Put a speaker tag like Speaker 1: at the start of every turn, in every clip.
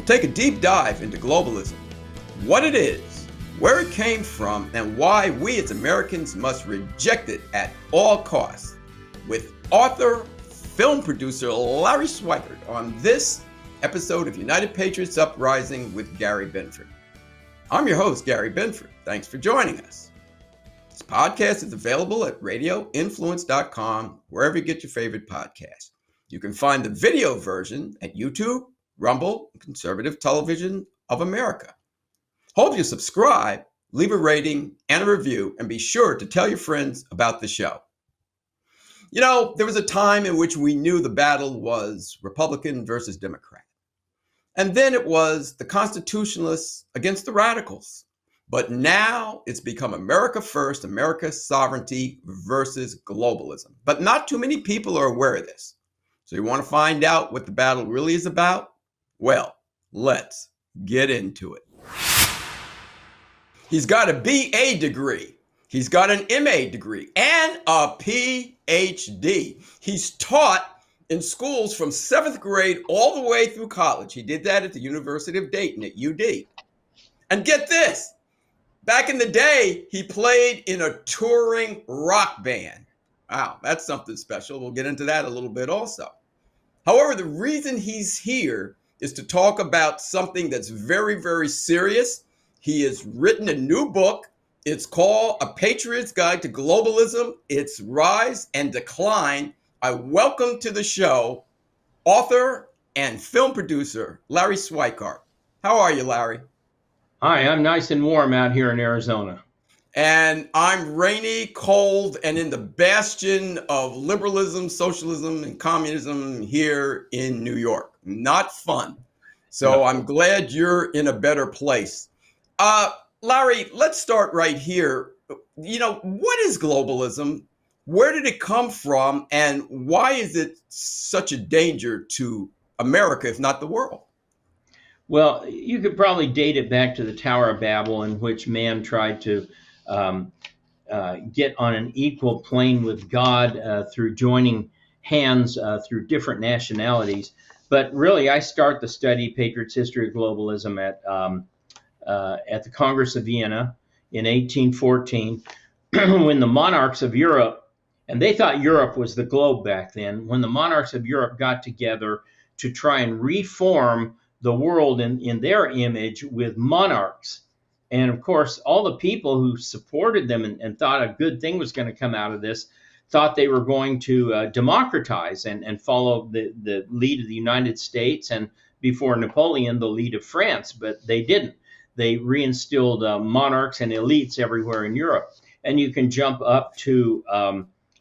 Speaker 1: We'll take a deep dive into globalism, what it is, where it came from, and why we as Americans must reject it at all costs, with author, film producer Larry Schweikart on this episode of United Patriots Uprising with Gary Binford. I'm your host, Gary Binford. Thanks for joining us. This podcast is available at radioinfluence.com, wherever you get your favorite podcasts. You can find the video version at YouTube, Rumble, and Conservative Television of America. Hope you subscribe, leave a rating and a review, and be sure to tell your friends about the show. You know, there was a time in which we knew the battle was Republican versus Democrat. And then it was the constitutionalists against the radicals. But now it's become America first, America's sovereignty versus globalism. But not too many people are aware of this. So you want to find out what the battle really is about? Well, let's get into it. He's got a BA degree. He's got an MA degree and a PhD. He's taught in schools from 7th grade all the way through college. He did that at the University of Dayton at UD. And get this, back in the day, he played in a touring rock band. Wow, that's something special. We'll get into that a little bit also. However, the reason he's here is to talk about something that's very, very serious. He has written a new book. It's called A Patriot's Guide to Globalism, Its Rise and Decline. I welcome to the show author and film producer Larry Schweikart. How are you, Larry?
Speaker 2: Hi, I'm nice and warm out here in Arizona.
Speaker 1: And I'm rainy, cold, and in the bastion of liberalism, socialism, and communism here in New York. Not fun. So I'm glad you're in a better place. Larry, let's start right here. You know, what is globalism? Where did it come from? And why is it such a danger to America, if not the world?
Speaker 2: Well, you could probably date it back to the Tower of Babel, in which man tried to get on an equal plane with God through joining hands through different nationalities. But really, I start the study, Patriots' History of Globalism, at the Congress of Vienna in 1814, when the monarchs of Europe, and they thought Europe was the globe back then, when the monarchs of Europe got together to try and reform the world in their image with monarchs. And of course, all the people who supported them and thought a good thing was going to come out of this thought they were going to democratize and follow the lead of the United States, and before Napoleon, the lead of France, but they didn't. They reinstilled monarchs and elites everywhere in Europe. And you can jump up to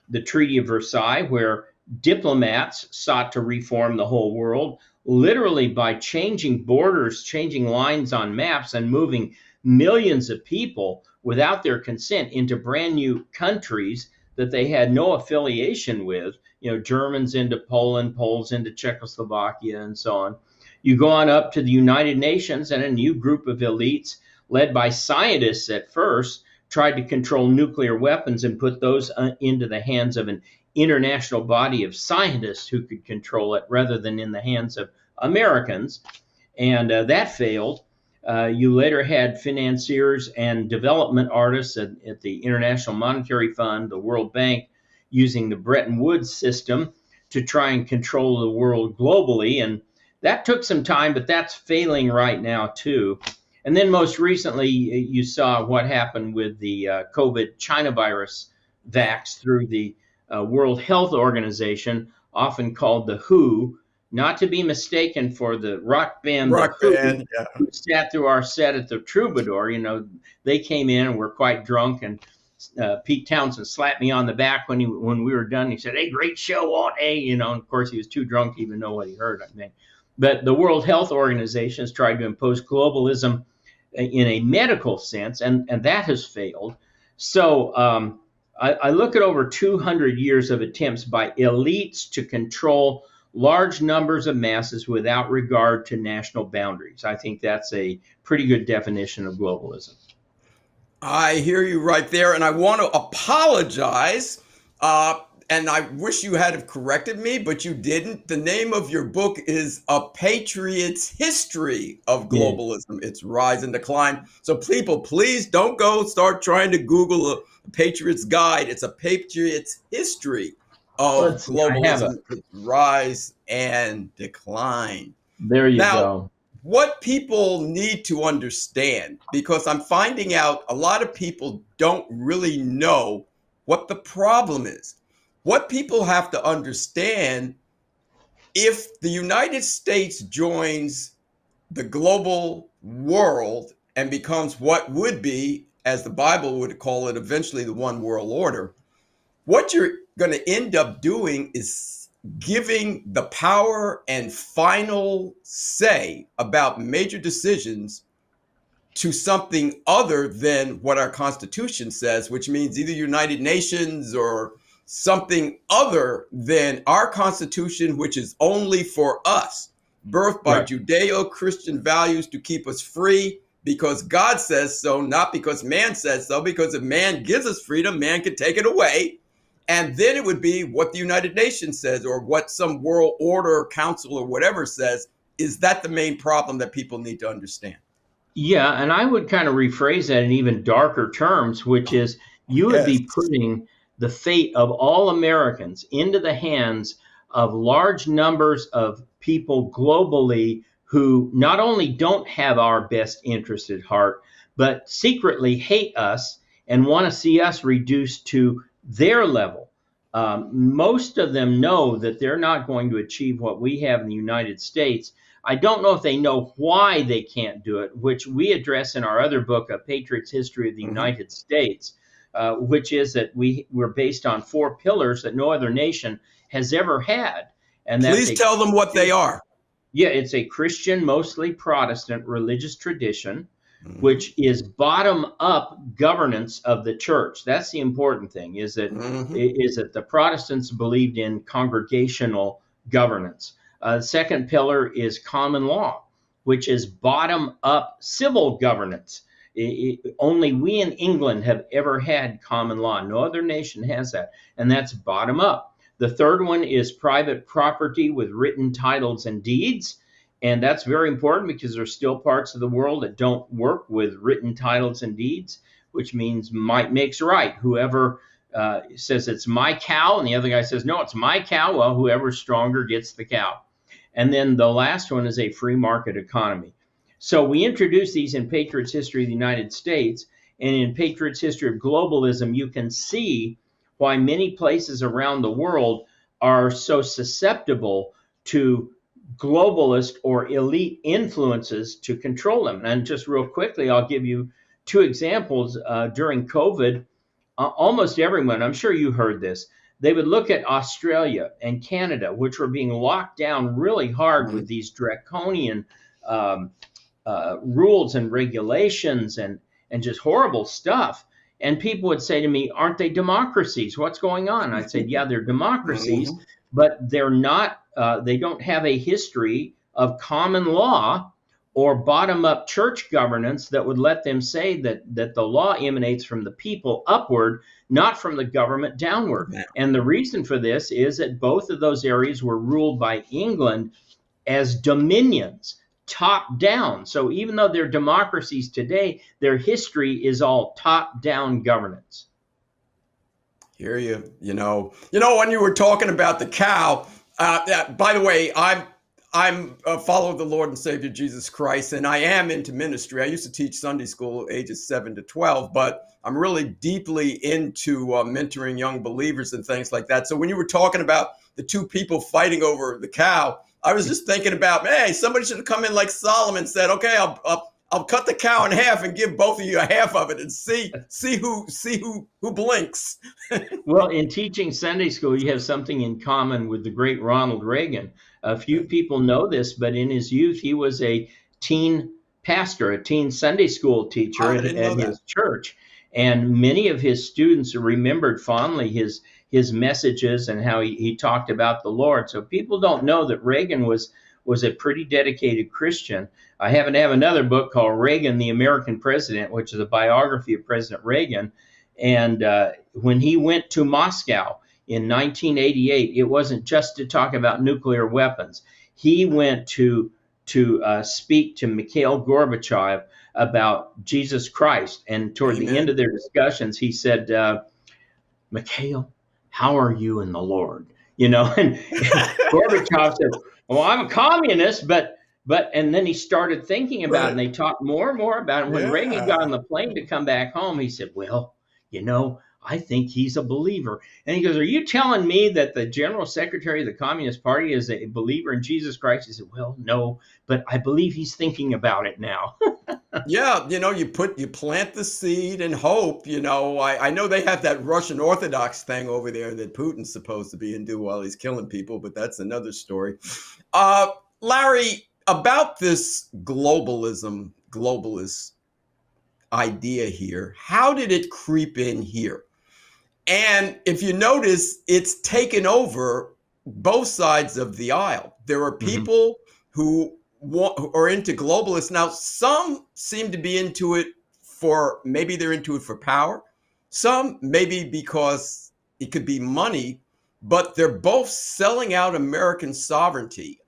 Speaker 2: the Treaty of Versailles, where diplomats sought to reform the whole world, literally by changing borders, changing lines on maps, and moving millions of people without their consent into brand new countries that they had no affiliation with, you know, Germans into Poland, Poles into Czechoslovakia, and so on. You go on up to the United Nations, and a new group of elites, led by scientists at first, tried to control nuclear weapons and put those into the hands of an international body of scientists who could control it rather than in the hands of Americans. And that failed. You later had financiers and development artists at the International Monetary Fund, the World Bank, using the Bretton Woods system to try and control the world globally. And that took some time, but that's failing right now too. And then most recently, you saw what happened with the COVID China virus vax through the World Health Organization, often called the WHO, not to be mistaken for the rock band, who sat through our set at the Troubadour. You know, they came in and were quite drunk, and Pete Townsend slapped me on the back when we were done. He said, "Hey, great show, Walt A." You know, and of course he was too drunk to even know what he heard, I think. But the World Health Organization has tried to impose globalism in a medical sense, and that has failed. So I look at over 200 years of attempts by elites to control large numbers of masses without regard to national boundaries. I think that's a pretty good definition of globalism.
Speaker 1: I hear you right there, and I want to apologize and I wish you had have corrected me, but you didn't. The name of your book is A Patriot's History of
Speaker 2: Yeah.
Speaker 1: Globalism, Its Rise and Decline. So people, please don't go start trying to Google a Patriot's Guide. It's A Patriot's History of
Speaker 2: Let's see. I have a.
Speaker 1: Globalism, Its Rise and Decline.
Speaker 2: There you
Speaker 1: Now,
Speaker 2: go.
Speaker 1: what people need to understand, because I'm finding out a lot of people don't really know what the problem is. What people have to understand, if the United States joins the global world and becomes what would be, as the Bible would call it, eventually the one world order, what you're going to end up doing is giving the power and final say about major decisions to something other than what our Constitution says, which means either United Nations or something other than our Constitution, which is only for us, birthed by
Speaker 2: Right.
Speaker 1: Judeo-Christian values to keep us free because God says so, not because man says so, because if man gives us freedom, man can take it away. And then it would be what the United Nations says or what some world order council or whatever says. Is that the main problem that people need to understand?
Speaker 2: Yeah, and I would kind of rephrase that in even darker terms, which is you would
Speaker 1: Yes.
Speaker 2: be putting the fate of all Americans into the hands of large numbers of people globally who not only don't have our best interest at heart, but secretly hate us and want to see us reduced to their level. Most of them know that they're not going to achieve what we have in the United States. I don't know if they know why they can't do it, which we address in our other book, A Patriot's History of the
Speaker 1: Mhm.
Speaker 2: United States, which is that we're based on 4 pillars that no other nation has ever had. And that's
Speaker 1: Please tell them what they are.
Speaker 2: yeah, it's a Christian, mostly Protestant religious tradition,
Speaker 1: Mhm.
Speaker 2: which is bottom up governance of the church. That's the important thing, is that the Protestants believed in congregational governance. The second pillar is common law, which is bottom up civil governance. Only we in England have ever had common law. No other nation has that, and that's bottom up. The third one is private property with written titles and deeds. And that's very important because there's still parts of the world that don't work with written titles and deeds, which means might makes right. Whoever says it's my cow and the other guy says, no, it's my cow, well, whoever's stronger gets the cow. And then the last one is a free market economy. So we introduced these in Patriot's History of the United States. And in Patriot's History of Globalism, you can see why many places around the world are so susceptible to globalist or elite influences to control them. And just real quickly, I'll give you 2 examples. During COVID, almost everyone, I'm sure you heard this, they would look at Australia and Canada, which were being locked down really hard with these draconian rules and regulations and just horrible stuff. And people would say to me, aren't they democracies? What's going on? I'd say, yeah, they're democracies, but they're not, they don't have a history of common law or bottom-up church governance that would let them say that the law emanates from the people upward, not from the government downward.
Speaker 1: Yeah.
Speaker 2: And the reason for this is that both of those areas were ruled by England as dominions, top down. So even though they're democracies today, their history is all top-down governance.
Speaker 1: Hear you. You know, when you were talking about the cow, by the way, I'm a follower of the Lord and Savior Jesus Christ, and I am into ministry. I used to teach Sunday school ages 7 to 12, but I'm really deeply into mentoring young believers and things like that. So when you were talking about the 2 people fighting over the cow, I was just thinking about, hey, somebody should have come in like Solomon said, okay, I'll cut the cow in half and give both of you a half of it and see who blinks.
Speaker 2: Well, in teaching Sunday school, you have something in common with the great Ronald Reagan. A few people know this, but in his youth, he was a teen pastor, a teen Sunday school teacher at his church. And many of his students remembered fondly his messages and how he talked about the Lord. So people don't know that Reagan was a pretty dedicated Christian. I happen to have another book called Reagan, the American President, which is a biography of President Reagan. And when he went to Moscow in 1988, it wasn't just to talk about nuclear weapons. He went to speak to Mikhail Gorbachev about Jesus Christ. And toward the end
Speaker 1: Amen.
Speaker 2: of their discussions, he said, Mikhail, how are you in the Lord? And Gorbachev said, well, I'm a communist, and then he started thinking about it,
Speaker 1: Right.
Speaker 2: and they talked more and more about it. When Reagan got on
Speaker 1: Yeah.
Speaker 2: the plane to come back home, he said, well, I think he's a believer. And he goes, are you telling me that the general secretary of the Communist Party is a believer in Jesus Christ? He said, well, no, but I believe he's thinking about it now.
Speaker 1: Yeah, you plant the seed and hope. I know they have that Russian Orthodox thing over there that Putin's supposed to be and do while he's killing people, but that's another story. Uh, Larry, about this globalist idea here, how did it creep in here? And if you notice, it's taken over both sides of the aisle. There are
Speaker 2: Mhm.
Speaker 1: people who are into globalists. Now, some seem to be into it maybe they're into it for power. Some maybe because it could be money, but they're both selling out American sovereignty.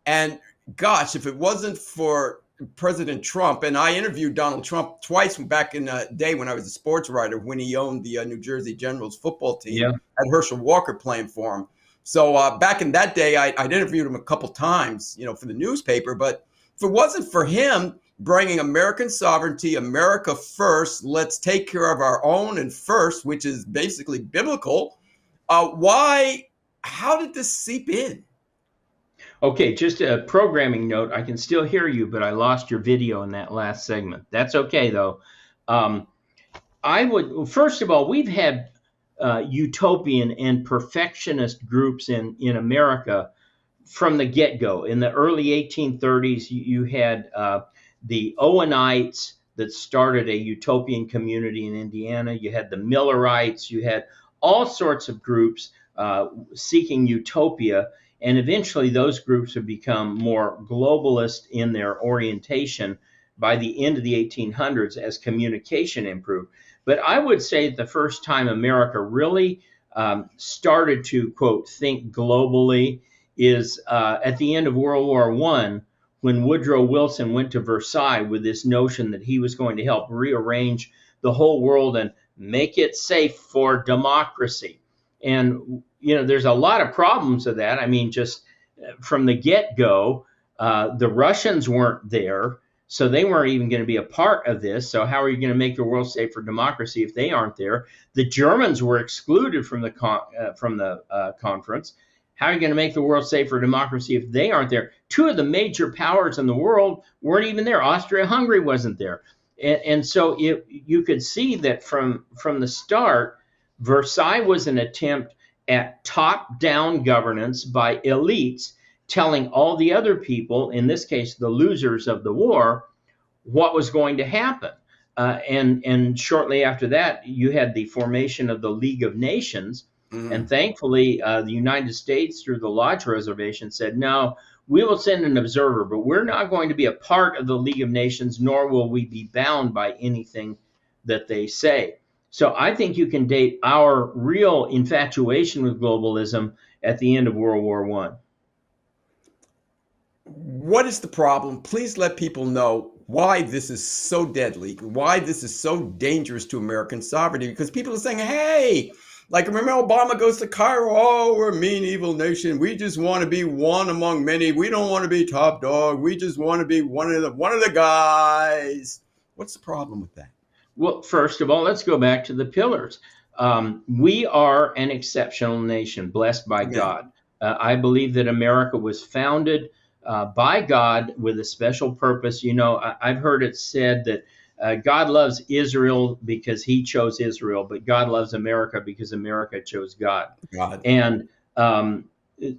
Speaker 1: And gosh, if it wasn't for President Trump, and I interviewed Donald Trump twice back in the day when I was a sports writer, when he owned the New Jersey Generals football team,
Speaker 2: Yeah.
Speaker 1: had Herschel Walker playing for him. So back in that day, I'd interviewed him a couple times, for the newspaper. But if it wasn't for him bringing American sovereignty, America first, let's take care of our own and first, which is basically biblical. How did this seep in?
Speaker 2: Okay, just a programming note. I can still hear you, but I lost your video in that last segment. That's okay, though. First of all, we've had utopian and perfectionist groups in America from the get-go. In the early 1830s, you had the Owenites that started a utopian community in Indiana. You had the Millerites. You had all sorts of groups seeking utopia. And eventually those groups have become more globalist in their orientation by the end of the 1800s as communication improved. But I would say the first time America really started to, quote, think globally is at the end of World War I, when Woodrow Wilson went to Versailles with this notion that he was going to help rearrange the whole world and make it safe for democracy. And there's a lot of problems with that. I mean, just from the get-go, the Russians weren't there, so they weren't even going to be a part of this. So how are you going to make the world safe for democracy if they aren't there? The Germans were excluded from the conference. How are you going to make the world safe for democracy if they aren't there? Two of the major powers in the world weren't even there. Austria-Hungary wasn't there. And so you could see that from the start, Versailles was an attempt at top-down governance by elites telling all the other people, in this case the losers of the war, what was going to happen. And shortly after that, you had the formation of the League of Nations. And thankfully, the United States, through the Lodge Reservation, said, no, we will send an observer, but we're not going to be a part of the League of Nations, nor will we be bound by anything that they say. So I think you can date our real infatuation with globalism at the end of World War I.
Speaker 1: What is the problem? Please let people know why this is so deadly, why this is so dangerous to American sovereignty, because people are saying, hey, like remember Obama goes to Cairo, oh, we're a mean, evil nation. We just want to be one among many. We don't want to be top dog. We just want to be one of the guys. What's the problem with that?
Speaker 2: Well, first of all, let's go back to the pillars. We are an exceptional nation, blessed by God. I believe that America was founded by God with a special purpose. I've heard it said that God loves Israel because he chose Israel, but God loves America because America chose God. And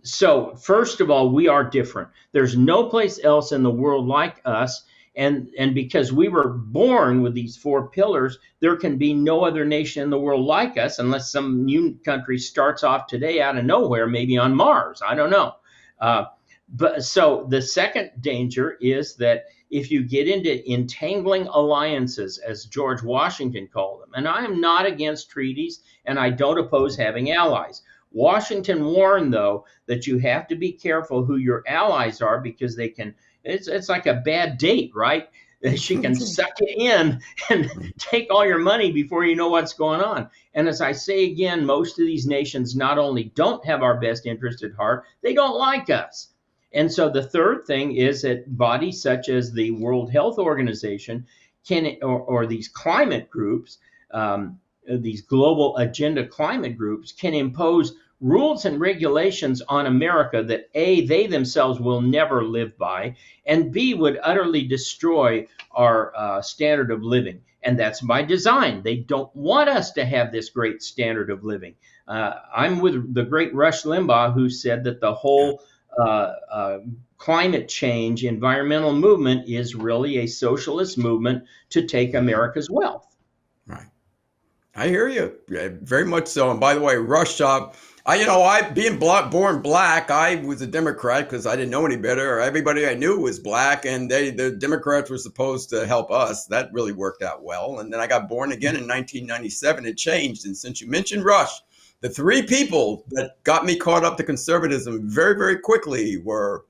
Speaker 2: so, first of all, we are different. There's no place else in the world like us. And because we were born with these four pillars, there can be no other nation in the world like us unless some new country starts off today out of nowhere, maybe on Mars. I don't know. But so the second danger is that if you get into entangling alliances, as George Washington called them, and I am not against treaties and I don't oppose having allies. Washington warned, though, that you have to be careful who your allies are because it's like a bad date, right? She can suck you in and take all your money before you know what's going on. And as I say again, most of these nations not only don't have our best interest at heart, they don't like us. And so the third thing is that bodies such as the World Health Organization or these climate groups, these global agenda climate groups, can impose rules and regulations on America that A, they themselves will never live by, and B, would utterly destroy our standard of living. And that's by design. They don't want us to have this great standard of living. I'm with the great Rush Limbaugh, who said that the whole climate change environmental movement is really a socialist movement to take America's wealth.
Speaker 1: Right. I hear you. Very much so. And by the way, Rush, being born black, I was a Democrat because I didn't know any better. Everybody I knew was black, and the Democrats were supposed to help us. That really worked out well. And then I got born again in 1997. It changed. And since you mentioned Rush, the three people that got me caught up to conservatism very, very quickly were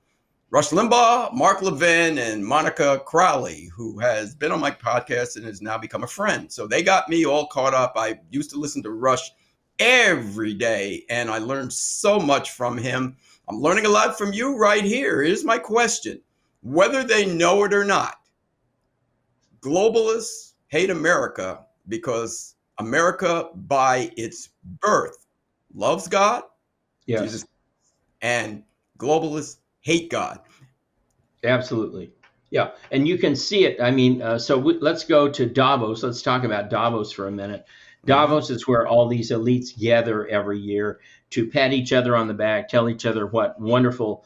Speaker 1: Rush Limbaugh, Mark Levin, and Monica Crowley, who has been on my podcast and has now become a friend. So they got me all caught up. I used to listen to Rush every day, and I learned so much from him. I'm learning a lot from you right here. Here's my question. Whether they know it or not, globalists hate America because America, by its birth, loves God,
Speaker 2: Yes.
Speaker 1: Jesus, and globalists hate God.
Speaker 2: Absolutely. Yeah. And you can see it. I mean, let's go to Davos. Let's talk about Davos for a minute. Davos is where all these elites gather every year to pat each other on the back, tell each other what wonderful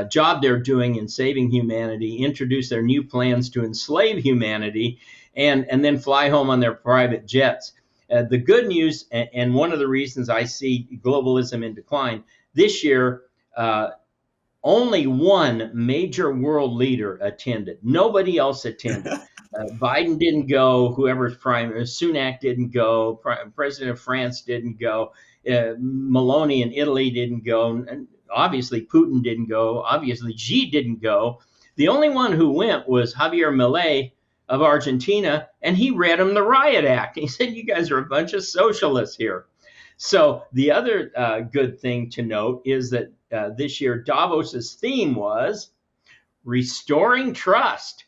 Speaker 2: job they're doing in saving humanity, introduce their new plans to enslave humanity, and then fly home on their private jets. The good news, and one of the reasons I see globalism in decline, this year, only one major world leader attended. Nobody else attended. Biden didn't go. Whoever's Sunak didn't go. President of France didn't go. Meloni in Italy didn't go. And obviously, Putin didn't go. Obviously, Xi didn't go. The only one who went was Javier Milei of Argentina, and he read him the Riot Act. He said, "You guys are a bunch of socialists here." So the other good thing to note is that this year Davos's theme was restoring trust.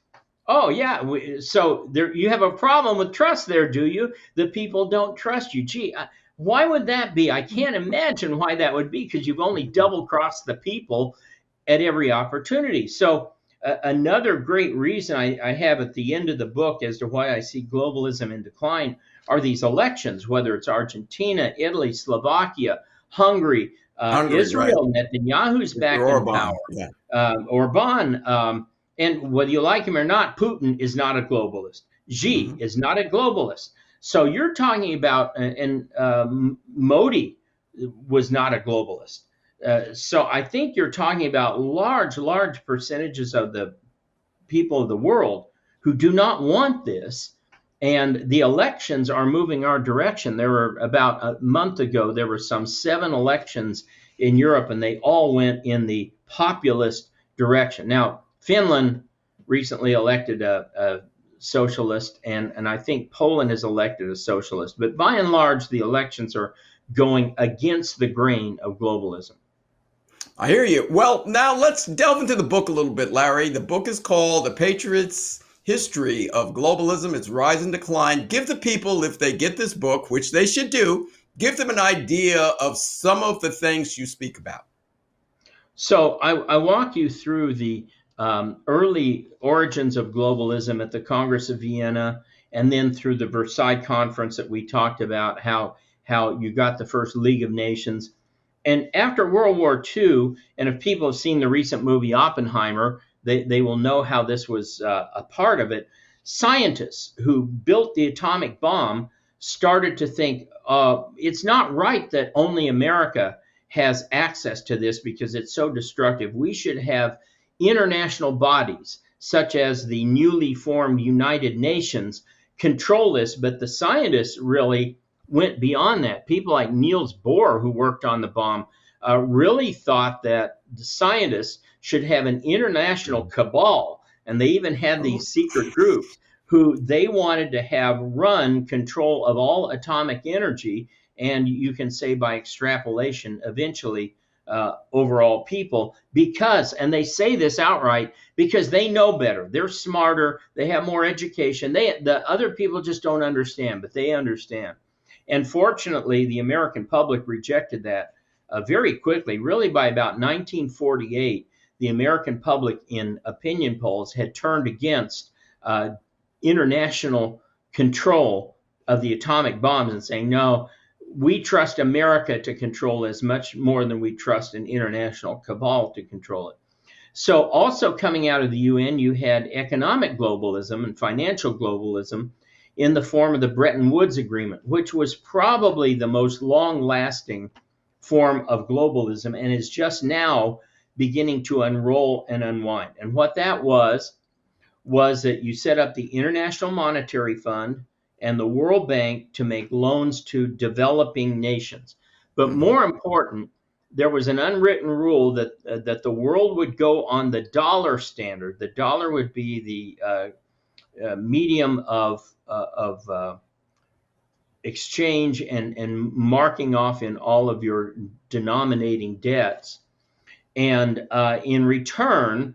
Speaker 2: Oh yeah, so there you have a problem with trust there, do you? The people don't trust you. Gee, why would that be? I can't imagine why that would be, because you've only double-crossed the people at every opportunity. So another great reason I have at the end of the book as to why I see globalism in decline are these elections, whether it's Argentina, Italy, Slovakia, Hungary, Israel, right. Netanyahu's back in power. Yeah. Orban, and whether you like him or not, Putin is not a globalist. Xi is not a globalist. So you're talking about, and Modi was not a globalist. So I think you're talking about large percentages of the people of the world who do not want this. And the elections are moving our direction. There were about a month ago, there were some 7 elections in Europe, and they all went in the populist direction. Now, Finland recently elected a socialist, and I think Poland has elected a socialist. But by and large, the elections are going against the grain of globalism.
Speaker 1: I hear you. Well, now let's delve into the book a little bit, Larry. The book is called The Patriots' History of Globalism, Its Rise and Decline. Give the people, if they get this book, which they should do, give them an idea of some of the things you speak about.
Speaker 2: So I walk you through the early origins of globalism at the Congress of Vienna, and then through the Versailles Conference that we talked about, how you got the first League of Nations. And after World War II, and if people have seen the recent movie Oppenheimer, they will know how this was a part of it. Scientists who built the atomic bomb started to think, it's not right that only America has access to this because it's so destructive. We should have international bodies, such as the newly formed United Nations, control this. But the scientists really went beyond that. People like Niels Bohr, who worked on the bomb, really thought that the scientists should have an international cabal. And they even had these secret groups who they wanted to have run control of all atomic energy. And you can say by extrapolation, eventually, overall people, because, and they say this outright, because they know better, they're smarter, they have more education. The other people just don't understand, but they understand. And fortunately, the American public rejected that very quickly. Really, by about 1948, the American public in opinion polls had turned against international control of the atomic bombs and saying, no, we trust America to control as much more than we trust an international cabal to control it. So also coming out of the UN, you had economic globalism and financial globalism in the form of the Bretton Woods Agreement, which was probably the most long-lasting form of globalism and is just now beginning to unroll and unwind. And what that was that you set up the International Monetary Fund and the World Bank to make loans to developing nations. But more important, there was an unwritten rule that the world would go on the dollar standard. The dollar would be the medium of exchange and marking off in all of your denominating debts. And in return,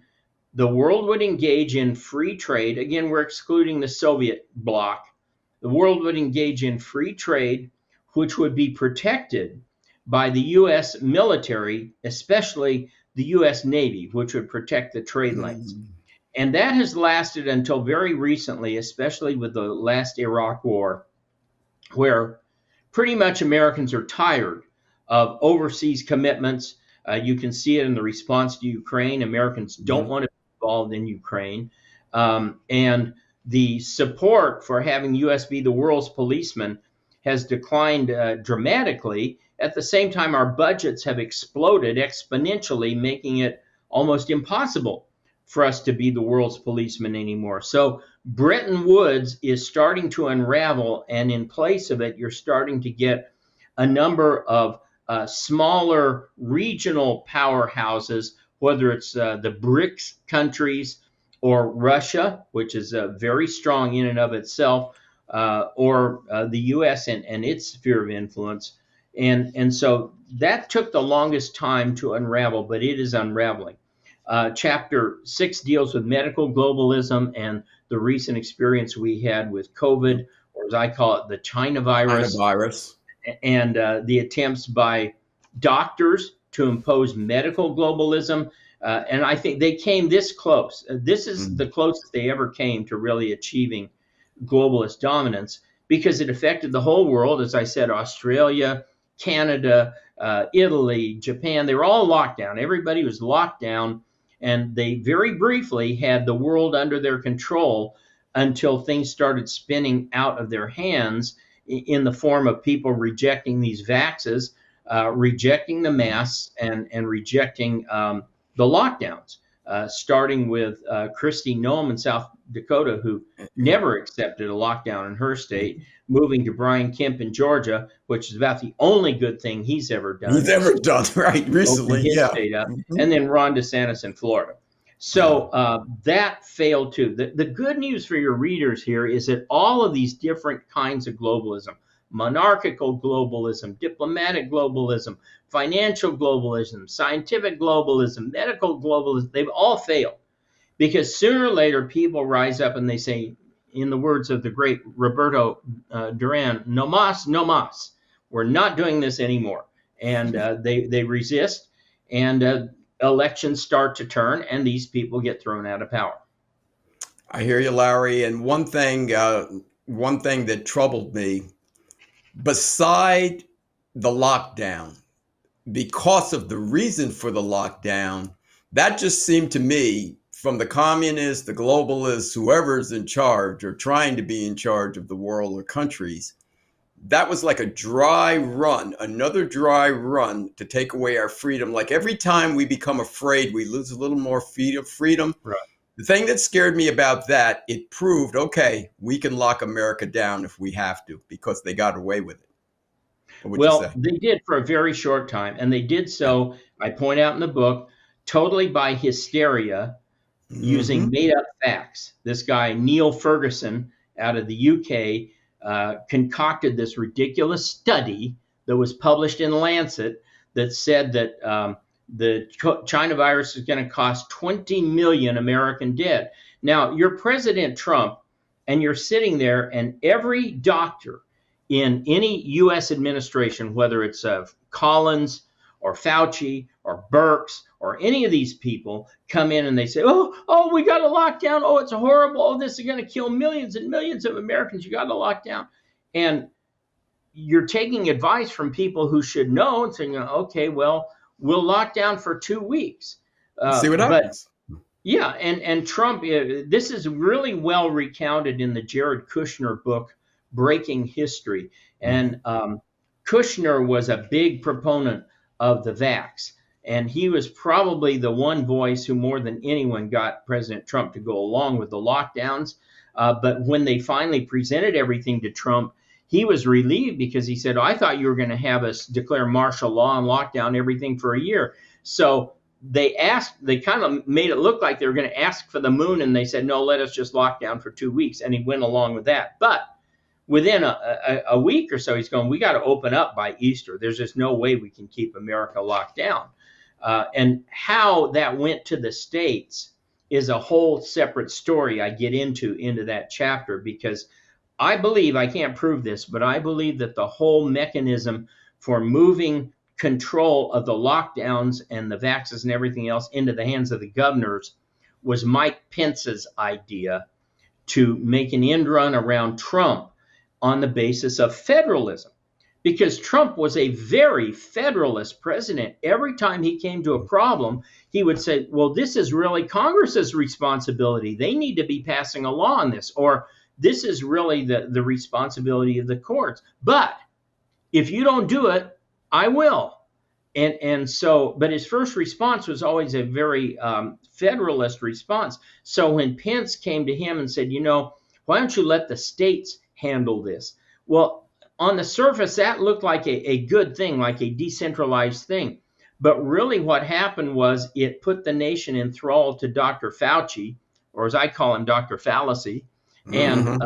Speaker 2: the world would engage in free trade. Again, we're excluding the Soviet bloc. The world would engage in free trade, which would be protected by the U.S. military, especially the U.S. Navy, which would protect the trade lanes. And that has lasted until very recently, especially with the last Iraq War, where pretty much Americans are tired of overseas commitments. You can see it in the response to Ukraine. Americans don't want to be involved in Ukraine. And the support for having the U.S. be the world's policeman has declined dramatically. At the same time, our budgets have exploded exponentially, making it almost impossible for us to be the world's policeman anymore. So Bretton Woods is starting to unravel, and in place of it, you're starting to get a number of smaller regional powerhouses, whether it's the BRICS countries or Russia, which is very strong in and of itself, or the U.S. and its sphere of influence. And so that took the longest time to unravel, but it is unraveling. Chapter 6 deals with medical globalism and the recent experience we had with COVID, or as I call it, the China virus. And the attempts by doctors to impose medical globalism. And I think they came this close. This is the closest they ever came to really achieving globalist dominance, because it affected the whole world. As I said, Australia, Canada, Italy, Japan, they were all locked down. Everybody was locked down. And they very briefly had the world under their control until things started spinning out of their hands in the form of people rejecting these vaxes, rejecting the masks, and rejecting the lockdowns, starting with Kristi Noem in South Dakota, who never accepted a lockdown in her state, moving to Brian Kemp in Georgia, which is about the only good thing he's ever done.
Speaker 1: Right, recently,
Speaker 2: his state up, and then Ron DeSantis in Florida. So that failed too. The good news for your readers here is that all of these different kinds of globalism, monarchical globalism, diplomatic globalism, financial globalism, scientific globalism, medical globalism, they've all failed. Because sooner or later, people rise up and they say, in the words of the great Roberto Duran, no mas, no mas. We're not doing this anymore. And they resist, and elections start to turn, and these people get thrown out of power.
Speaker 1: I hear you, Larry. And one thing that troubled me, beside the lockdown, because of the reason for the lockdown, that just seemed to me, from the communists, the globalists, whoever's in charge or trying to be in charge of the world or countries, that was like a dry run, another dry run to take away our freedom. Like every time we become afraid, we lose a little more freedom.
Speaker 2: Right.
Speaker 1: The thing that scared me about that, it proved, okay, we can lock America down if we have to, because they got away with it. What would you
Speaker 2: Well,
Speaker 1: say?
Speaker 2: they did for a very short time, and they did so, I point out in the book, totally by hysteria,
Speaker 1: Mm-hmm.
Speaker 2: using made up facts. This guy, Neil Ferguson, out of the UK, concocted this ridiculous study that was published in Lancet that said that the China virus is going to cost 20 million American dead. Now, you're President Trump, and you're sitting there, and every doctor in any U.S. administration, whether it's Collins or Fauci or Birx or any of these people, come in and they say, oh, we got to lock down. Oh, it's horrible. Oh, this is going to kill millions and millions of Americans. You got to lock down. And you're taking advice from people who should know and saying, okay, well, we'll lock down for 2 weeks.
Speaker 1: See what
Speaker 2: But
Speaker 1: happens.
Speaker 2: yeah, and Trump, this is really well recounted in the Jared Kushner book, Breaking History. And Kushner was a big proponent of the vax. And he was probably the one voice who more than anyone got President Trump to go along with the lockdowns. But when they finally presented everything to Trump, he was relieved because he said, I thought you were going to have us declare martial law and lock down everything for a year. So they kind of made it look like they were going to ask for the moon, and they said, no, let us just lock down for 2 weeks. And he went along with that. But within a week or so, he's going, we got to open up by Easter. There's just no way we can keep America locked down. And how that went to the States is a whole separate story I get into that chapter, because I believe, I can't prove this, but I believe that the whole mechanism for moving control of the lockdowns and the vaxes and everything else into the hands of the governors was Mike Pence's idea to make an end run around Trump on the basis of federalism. Because Trump was a very federalist president. Every time he came to a problem, he would say, well, this is really Congress's responsibility. They need to be passing a law on this. Or this is really the responsibility of the courts. But if you don't do it, I will. And so, but his first response was always a very federalist response. So when Pence came to him and said, why don't you let the states handle this? Well, on the surface, that looked like a good thing, like a decentralized thing. But really what happened was it put the nation in thrall to Dr. Fauci, or as I call him, Dr. Fallacy, and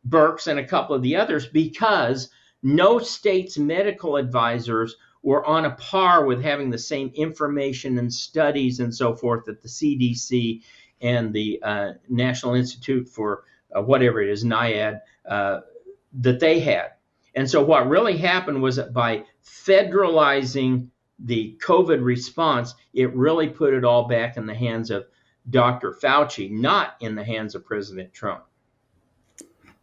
Speaker 2: Birx and a couple of the others, because no state's medical advisors were on a par with having the same information and studies and so forth that the CDC and the National Institute for whatever it is, NIAID, that they had. And so what really happened was that by federalizing the COVID response, it really put it all back in the hands of Dr. Fauci, not in the hands of President Trump.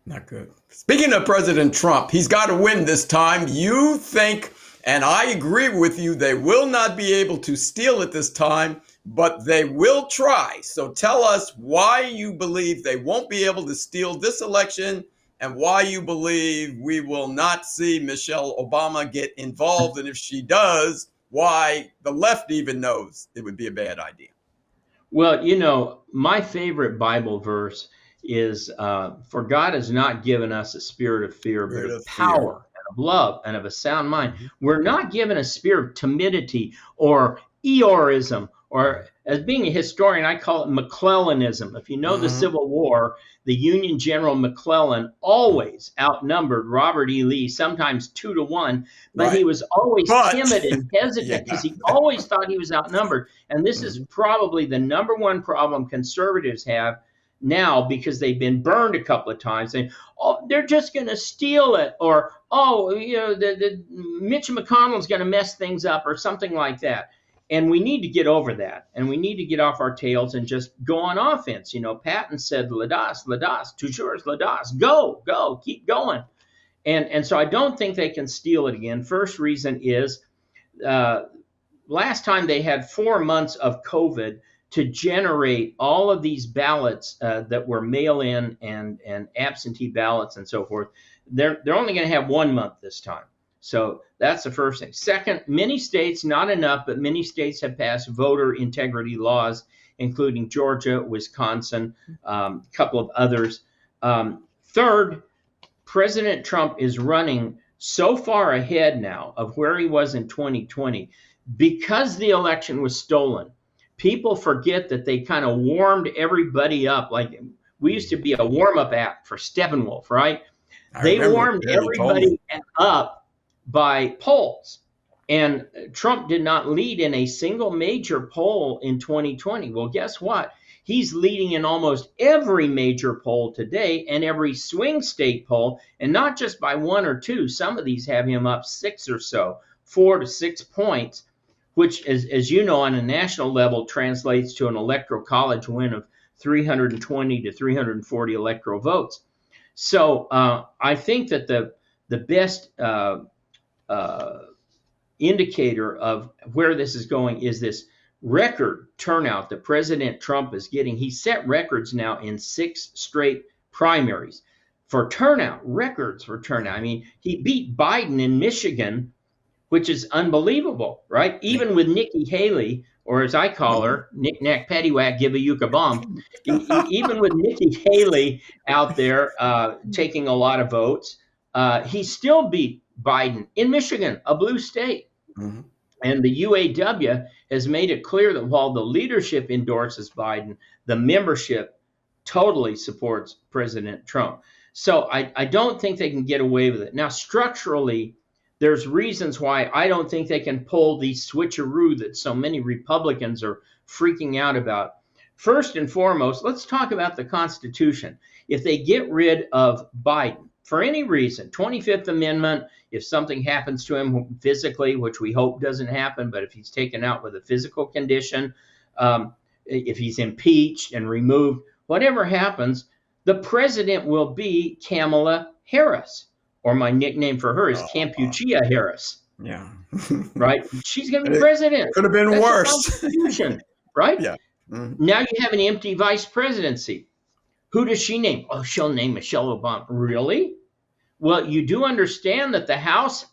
Speaker 1: Not good. Speaking of President Trump, he's got to win this time. You think, and I agree with you, they will not be able to steal it this time, but they will try. So tell us why you believe they won't be able to steal this election, and why you believe we will not see Michelle Obama get involved. And if she does, why the left even knows it would be a bad idea.
Speaker 2: Well, my favorite Bible verse is, for God has not given us a spirit of fear, but of power and of love and of a sound mind. We're not given a spirit of timidity or Eeyoreism, or as being a historian, I call it McClellanism. If you know the Civil War, the Union General McClellan always outnumbered Robert E. Lee, sometimes 2-1, but he was always timid and hesitant because he always thought he was outnumbered. And this is probably the number one problem conservatives have now, because they've been burned a couple of times, saying, oh, they're just going to steal it, or, Mitch McConnell's going to mess things up, or something like that. And we need to get over that, and we need to get off our tails and just go on offense. Patton said, l'audace, toujours l'audace, go, keep going. And so I don't think they can steal it again. First reason is last time they had 4 months of COVID to generate all of these ballots that were mail-in and absentee ballots and so forth. They're only going to have 1 month this time. So that's the first thing. Second, many states, not enough, but many states have passed voter integrity laws, including Georgia, Wisconsin, a couple of others. Third, President Trump is running so far ahead now of where he was in 2020 because the election was stolen. People forget that they kind of warmed everybody up. Like we used to be a warm-up act for Steppenwolf, right?
Speaker 1: I
Speaker 2: They
Speaker 1: remember.
Speaker 2: warmed
Speaker 1: Yeah, you told me.
Speaker 2: everybody up by polls. And Trump did not lead in a single major poll in 2020. Well, guess what? He's leading in almost every major poll today and every swing state poll, and not just by 1 or 2. Some of these have him up 6 or so, 4 to 6 points, which, as you know, on a national level translates to an electoral college win of 320 to 340 electoral votes. So I think that the best indicator of where this is going is this record turnout that President Trump is getting. He set records now in 6 straight primaries for turnout, records for turnout. I mean, he beat Biden in Michigan, which is unbelievable, right? Even with Nikki Haley, or as I call her, knick-knack, paddywhack, give a yucca bomb. Even with Nikki Haley out there taking a lot of votes, he still beat Biden in Michigan, a blue state.
Speaker 1: Mm-hmm.
Speaker 2: And the UAW has made it clear that while the leadership endorses Biden, the membership totally supports President Trump. So I don't think they can get away with it. Now, structurally, there's reasons why I don't think they can pull the switcheroo that so many Republicans are freaking out about. First and foremost, let's talk about the Constitution. If they get rid of Biden for any reason, 25th Amendment, if something happens to him physically, which we hope doesn't happen, but if he's taken out with a physical condition, if he's impeached and removed, whatever happens, the president will be Kamala Harris. Or my nickname for her is Campuchia Harris.
Speaker 1: Yeah.
Speaker 2: Right? She's going to be president.
Speaker 1: Could have been
Speaker 2: That's
Speaker 1: worse.
Speaker 2: the Constitution, right?
Speaker 1: Yeah. Mm-hmm.
Speaker 2: Now you have an empty vice presidency. Who does she name? Oh, she'll name Michelle Obama. Really? Well, you do understand that the House,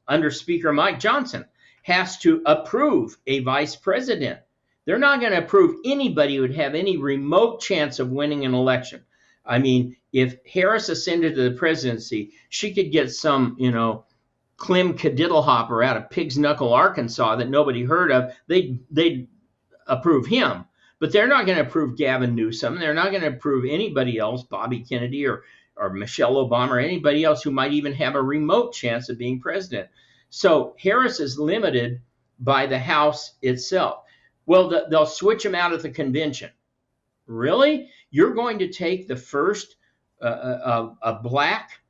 Speaker 2: under Speaker Mike Johnson, has to approve a vice president. They're not going to approve anybody who would have any remote chance of winning an election. I mean, if Harris ascended to the presidency, she could get some, Clem Cadiddlehopper out of Pig's Knuckle, Arkansas that nobody heard of. They'd approve him. But they're not going to approve Gavin Newsom. They're not going to approve anybody else, Bobby Kennedy or Michelle Obama or anybody else who might even have a remote chance of being president. So Harris is limited by the House itself. Well, they'll switch him out at the convention. Really? You're going to take the first a black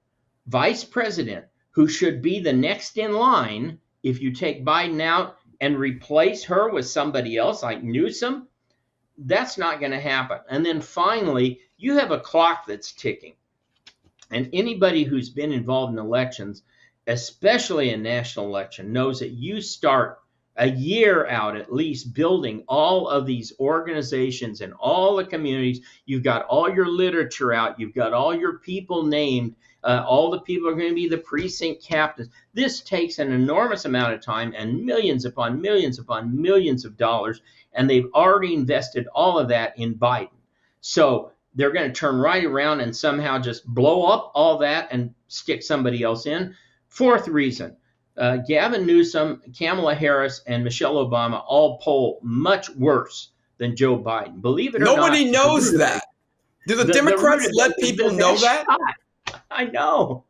Speaker 2: vice president who should be the next in line if you take Biden out and replace her with somebody else like Newsom? That's not going to happen. And then finally, you have a clock that's ticking. And anybody who's been involved in elections, especially a national election, knows that you start a year out at least building all of these organizations and all the communities. You've got all your literature out. You've got all your people named. All the people are going to be the precinct captains. This takes an enormous amount of time and millions upon millions upon millions of dollars. And they've already invested all of that in Biden. So they're going to turn right around and somehow just blow up all that and stick somebody else in. Fourth reason. Gavin Newsom, Kamala Harris, and Michelle Obama all poll much worse than Joe Biden. Believe it or not.
Speaker 1: Nobody knows that. Do the Democrats let people know that?
Speaker 2: I know.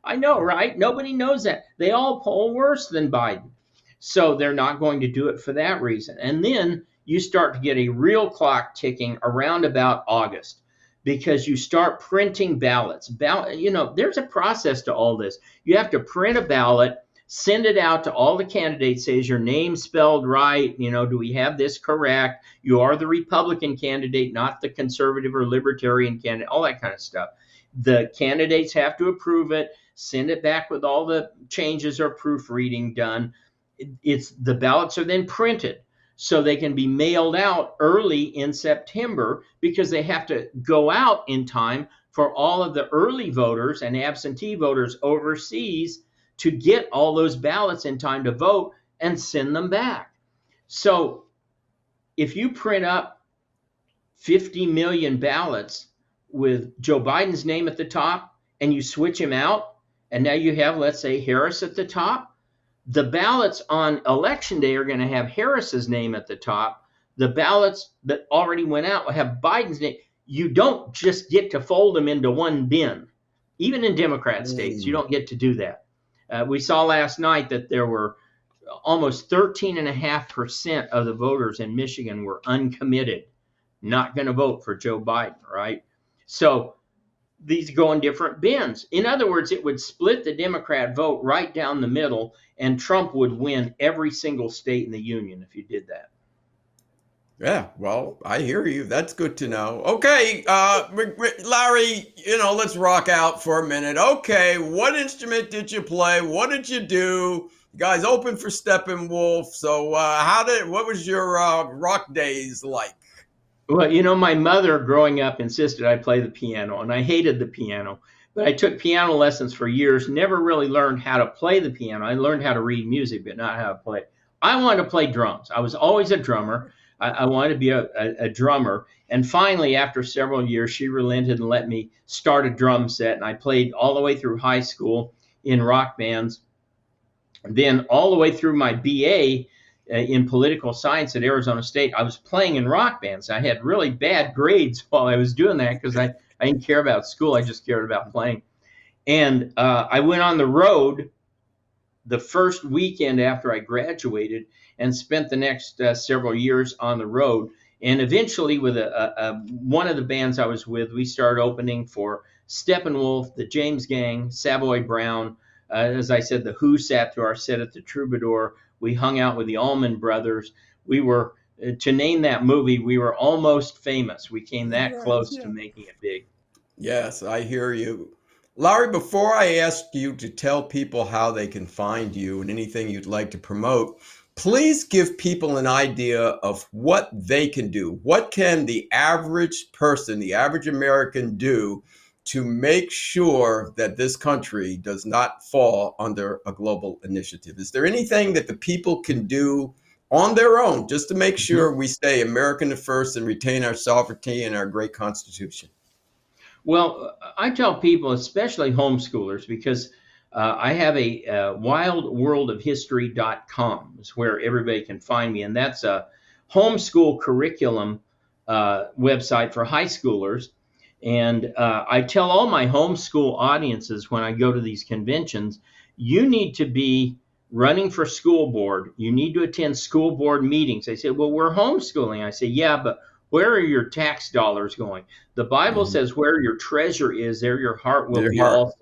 Speaker 2: I know, right? Nobody knows that. They all poll worse than Biden. So they're not going to do it for that reason. And then you start to get a real clock ticking around about August, because you start printing ballots. There's a process to all this. You have to print a ballot, send it out to all the candidates, say, is your name spelled right? Do we have this correct? You are the Republican candidate, not the conservative or libertarian candidate, all that kind of stuff. The candidates have to approve it, send it back with all the changes or proofreading done. The ballots are then printed so they can be mailed out early in September, because they have to go out in time for all of the early voters and absentee voters overseas to get all those ballots in time to vote and send them back. So if you print up 50 million ballots with Joe Biden's name at the top and you switch him out and now you have, let's say, Harris at the top. The ballots on election day are going to have Harris's name at the top. The ballots that already went out will have Biden's name. You don't just get to fold them into one bin. Even in Democrat states, you don't get to do that. We saw last night that there were almost 13.5% of the voters in Michigan were uncommitted, not going to vote for Joe Biden, right? So these go in different bins. In other words, it would split the Democrat vote right down the middle, and Trump would win every single state in the union if you did that.
Speaker 1: Yeah, well, I hear you. That's good to know. Okay, Larry, let's rock out for a minute. Okay, what instrument did you play? What did you do? You guys open for Steppenwolf. So, what was your rock days like?
Speaker 2: Well, my mother growing up insisted I play the piano, and I hated the piano. But I took piano lessons for years, never really learned how to play the piano. I learned how to read music, but not how to play it. I wanted to play drums. I was always a drummer. I wanted to be a drummer. And finally, after several years, she relented and let me start a drum set. And I played all the way through high school in rock bands. Then all the way through my BA in political science at Arizona State, I was playing in rock bands. I had really bad grades while I was doing that because I didn't care about school. I just cared about playing. And I went on the road the first weekend after I graduated and spent the next several years on the road. And eventually, with one of the bands I was with, we started opening for Steppenwolf, the James Gang, Savoy Brown. As I said, the Who sat through our set at the Troubadour. We hung out with the Allman Brothers. We were, to name that movie, we were almost famous. We came that close to making it big.
Speaker 1: Yes, I hear you. Larry, before I ask you to tell people how they can find you and anything you'd like to promote, please give people an idea of what they can do. What can the average person, the average American do to make sure that this country does not fall under a global initiative? Is there anything that the people can do on their own just to make sure we stay American first and retain our sovereignty and our great Constitution?
Speaker 2: Well, I tell people, especially homeschoolers, because I have a wildworldofhistory.com is where everybody can find me. And that's a homeschool curriculum website for high schoolers. And I tell all my homeschool audiences when I go to these conventions, you need to be running for school board. You need to attend school board meetings. They say, well, we're homeschooling. I say, yeah, but where are your tax dollars going? The Bible says where your treasure is, there your heart will be also.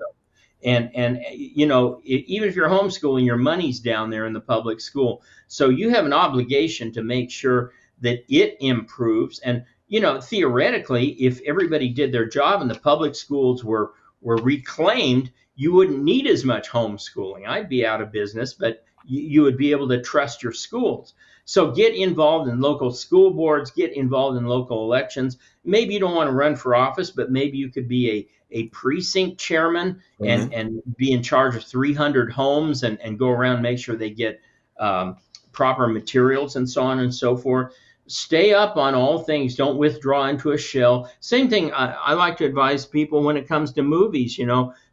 Speaker 2: And even if you're homeschooling, your money's down there in the public school. So you have an obligation to make sure that it improves. And, theoretically, if everybody did their job and the public schools were reclaimed, you wouldn't need as much homeschooling. I'd be out of business, but you would be able to trust your schools. So get involved in local school boards, get involved in local elections. Maybe you don't want to run for office, but maybe you could be a precinct chairman and be in charge of 300 homes and go around and make sure they get proper materials and so on and so forth. Stay up on all things. Don't withdraw into a shell. Same thing I like to advise people when it comes to movies.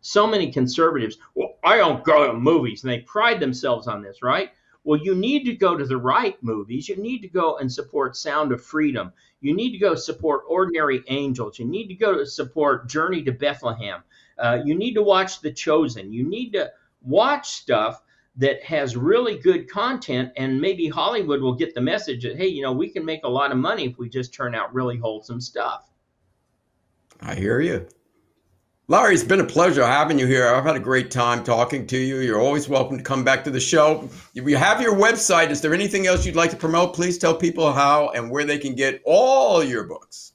Speaker 2: So many conservatives, well, I don't go to movies, and they pride themselves on this, right? Well, you need to go to the right movies. You need to go and support Sound of Freedom. You need to go support Ordinary Angels. You need to go to support Journey to Bethlehem. You need to watch The Chosen. You need to watch stuff that has really good content, and maybe Hollywood will get the message that, hey, we can make a lot of money if we just turn out really wholesome stuff.
Speaker 1: I hear you. Larry, it's been a pleasure having you here. I've had a great time talking to you. You're always welcome to come back to the show. If you have your website, is there anything else you'd like to promote? Please tell people how and where they can get all your books.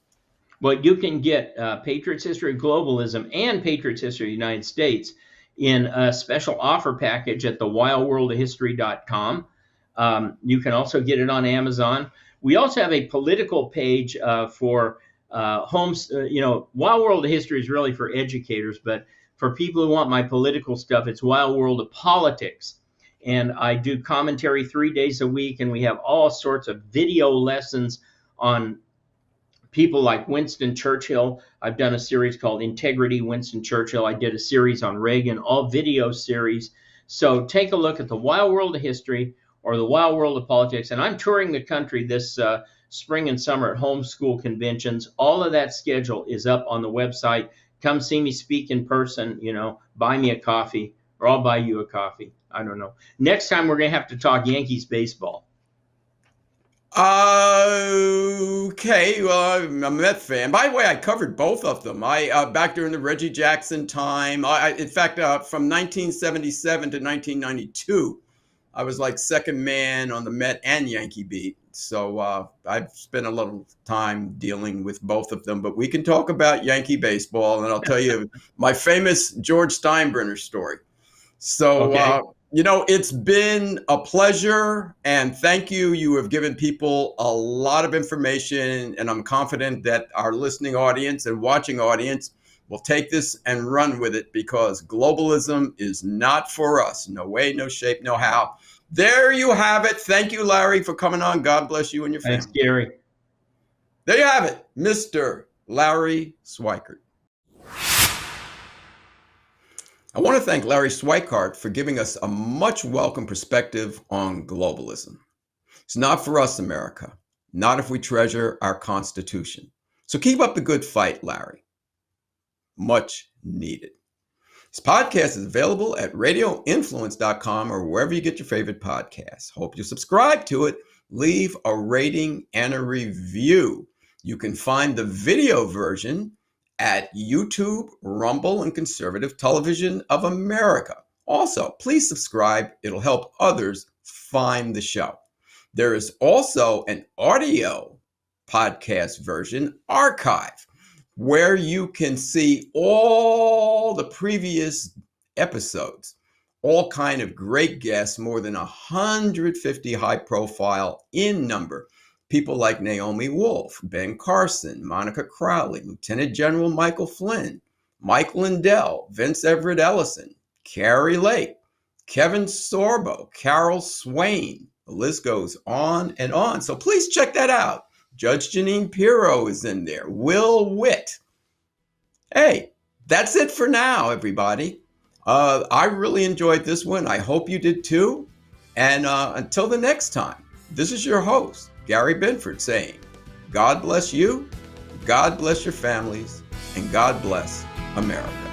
Speaker 2: Well, you can get Patriots History of Globalism and Patriots History of the United States in a special offer package at thewildworldofhistory.com. You can also get it on Amazon. We also have a political page for Wild World of History is really for educators, but for people who want my political stuff, it's Wild World of Politics. And I do commentary 3 days a week, and we have all sorts of video lessons on people like Winston Churchill. I've done a series called Integrity Winston Churchill. I did a series on Reagan, all video series. So take a look at the wild world of history or the wild world of politics. And I'm touring the country this spring and summer at homeschool conventions. All of that schedule is up on the website. Come see me speak in person, buy me a coffee, or I'll buy you a coffee. I don't know. Next time we're going to have to talk Yankees baseball.
Speaker 1: Okay, well, I'm a Met fan. By the way, I covered both of them. Back during the Reggie Jackson time. In fact, from 1977 to 1992, I was like second man on the Met and Yankee beat. So I've spent a little time dealing with both of them. But we can talk about Yankee baseball, and I'll tell you my famous George Steinbrenner story. So,
Speaker 2: Okay.
Speaker 1: It's been a pleasure, and thank you. You have given people a lot of information, and I'm confident that our listening audience and watching audience will take this and run with it, because globalism is not for us. No way, no shape, no how. There you have it. Thank you, Larry, for coming on. God bless you and your family.
Speaker 2: Thanks, Gary.
Speaker 1: There you have it, Mr. Larry Schweikart. I want to thank Larry Schweikart for giving us a much welcome perspective on globalism. It's not for us, America, not if we treasure our Constitution. So keep up the good fight, Larry. Much needed. This podcast is available at radioinfluence.com or wherever you get your favorite podcasts. Hope you subscribe to it. Leave a rating and a review. You can find the video version at YouTube, Rumble, and Conservative Television of America. Also, please subscribe. It'll help others find the show. There is also an audio podcast version, archive, where you can see all the previous episodes, all kind of great guests, more than 150 high profile in number. People like Naomi Wolf, Ben Carson, Monica Crowley, Lieutenant General Michael Flynn, Mike Lindell, Vince Everett Ellison, Carrie Lake, Kevin Sorbo, Carol Swain. The list goes on and on. So please check that out. Judge Janine Pirro is in there. Will Witt. Hey, that's it for now, everybody. I really enjoyed this one. I hope you did too. And until the next time, this is your host, Gary Binford, saying, God bless you, God bless your families, and God bless America.